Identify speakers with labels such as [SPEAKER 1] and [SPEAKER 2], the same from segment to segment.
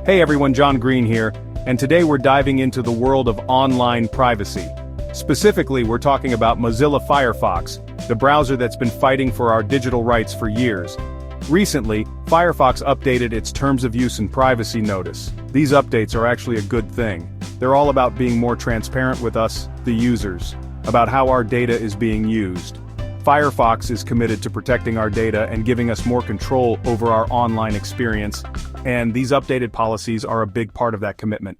[SPEAKER 1] Hey everyone, John Green here, and today we're diving into the world of online privacy. Specifically, we're talking about Mozilla Firefox, the browser that's been fighting for our digital rights for years. Recently, Firefox updated its Terms of Use and Privacy Notice. These updates are actually a good thing. They're all about being more transparent with us, the users, about how our data is being used. Firefox is committed to protecting our data and giving us more control over our online experience, and these updated policies are a big part of that commitment.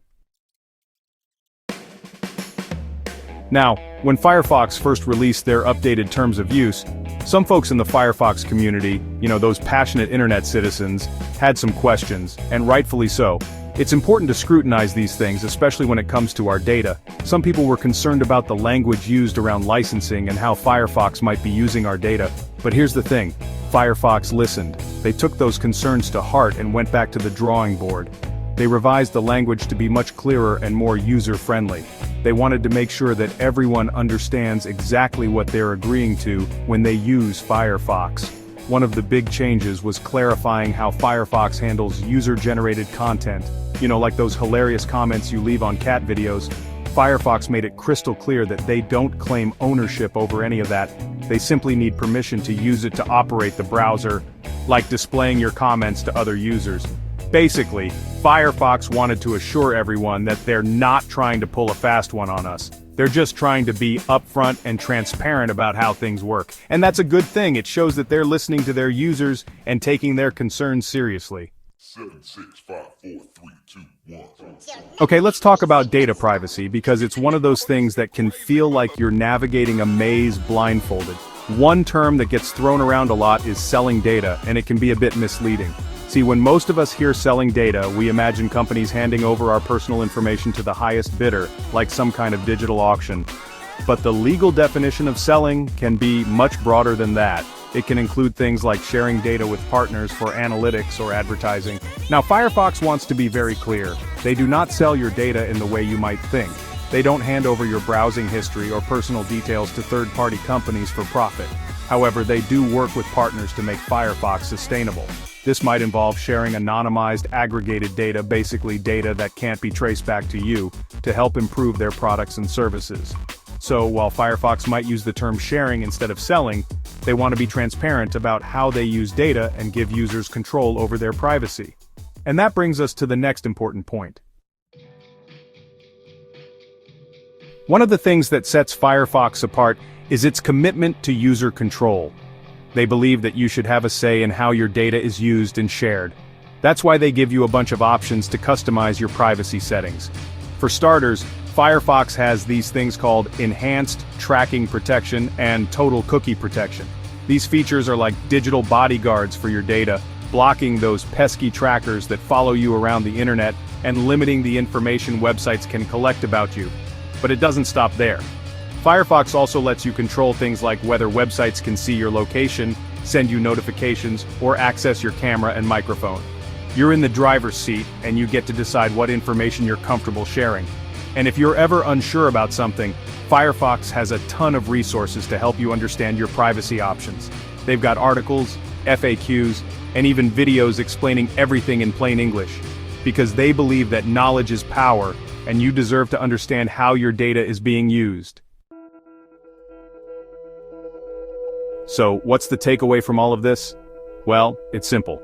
[SPEAKER 1] Now, when Firefox first released their updated terms of use, some folks in the Firefox community, those passionate internet citizens, had some questions, and rightfully so. It's important to scrutinize these things, especially when it comes to our data. Some people were concerned about the language used around licensing and how Firefox might be using our data. But here's the thing, Firefox listened. They took those concerns to heart and went back to the drawing board. They revised the language to be much clearer and more user-friendly. They wanted to make sure that everyone understands exactly what they're agreeing to when they use Firefox. One of the big changes was clarifying how Firefox handles user-generated content. Like those hilarious comments you leave on cat videos. Firefox made it crystal clear that they don't claim ownership over any of that. They simply need permission to use it to operate the browser, like displaying your comments to other users. Basically, Firefox wanted to assure everyone that they're not trying to pull a fast one on us. They're just trying to be upfront and transparent about how things work. And that's a good thing. It shows that they're listening to their users and taking their concerns seriously.
[SPEAKER 2] 7, 6, 5, 4, 3, 2, 1.
[SPEAKER 1] Okay, let's talk about data privacy because it's one of those things that can feel like you're navigating a maze blindfolded. One term that gets thrown around a lot is selling data, and it can be a bit misleading. See, when most of us hear selling data, we imagine companies handing over our personal information to the highest bidder, like some kind of digital auction. But the legal definition of selling can be much broader than that. It can include things like sharing data with partners for analytics or advertising. Now, Firefox wants to be very clear. They do not sell your data in the way you might think. They don't hand over your browsing history or personal details to third-party companies for profit. However, they do work with partners to make Firefox sustainable. This might involve sharing anonymized, aggregated data, basically data that can't be traced back to you, to help improve their products and services. So, while Firefox might use the term sharing instead of selling, they want to be transparent about how they use data and give users control over their privacy. And that brings us to the next important point. One of the things that sets Firefox apart is its commitment to user control. They believe that you should have a say in how your data is used and shared. That's why they give you a bunch of options to customize your privacy settings. For starters, Firefox has these things called Enhanced Tracking Protection and Total Cookie Protection. These features are like digital bodyguards for your data, blocking those pesky trackers that follow you around the internet and limiting the information websites can collect about you. But it doesn't stop there. Firefox also lets you control things like whether websites can see your location, send you notifications, or access your camera and microphone. You're in the driver's seat, and you get to decide what information you're comfortable sharing. And if you're ever unsure about something, Firefox has a ton of resources to help you understand your privacy options. They've got articles, FAQs, and even videos explaining everything in plain English. Because they believe that knowledge is power, and you deserve to understand how your data is being used. So, what's the takeaway from all of this? Well, it's simple.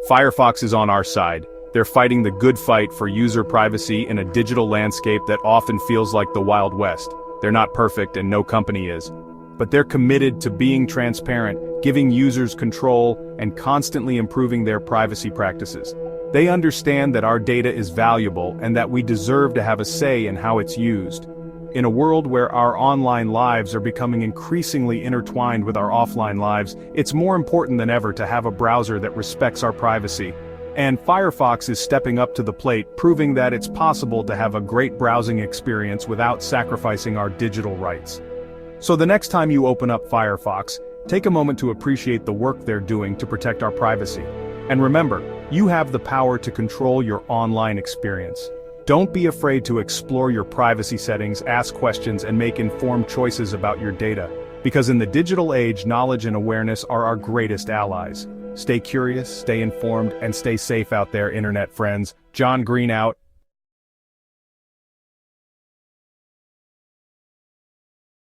[SPEAKER 1] Firefox is on our side. They're fighting the good fight for user privacy in a digital landscape that often feels like the Wild West. They're not perfect, and no company is. But they're committed to being transparent, giving users control, and constantly improving their privacy practices. They understand that our data is valuable and that we deserve to have a say in how it's used. In a world where our online lives are becoming increasingly intertwined with our offline lives, it's more important than ever to have a browser that respects our privacy. And Firefox is stepping up to the plate, proving that it's possible to have a great browsing experience without sacrificing our digital rights. So the next time you open up Firefox, take a moment to appreciate the work they're doing to protect our privacy. And remember, you have the power to control your online experience. Don't be afraid to explore your privacy settings, ask questions, and make informed choices about your data. Because in the digital age, knowledge and awareness are our greatest allies. Stay curious, stay informed, and stay safe out there, internet friends. John Green out.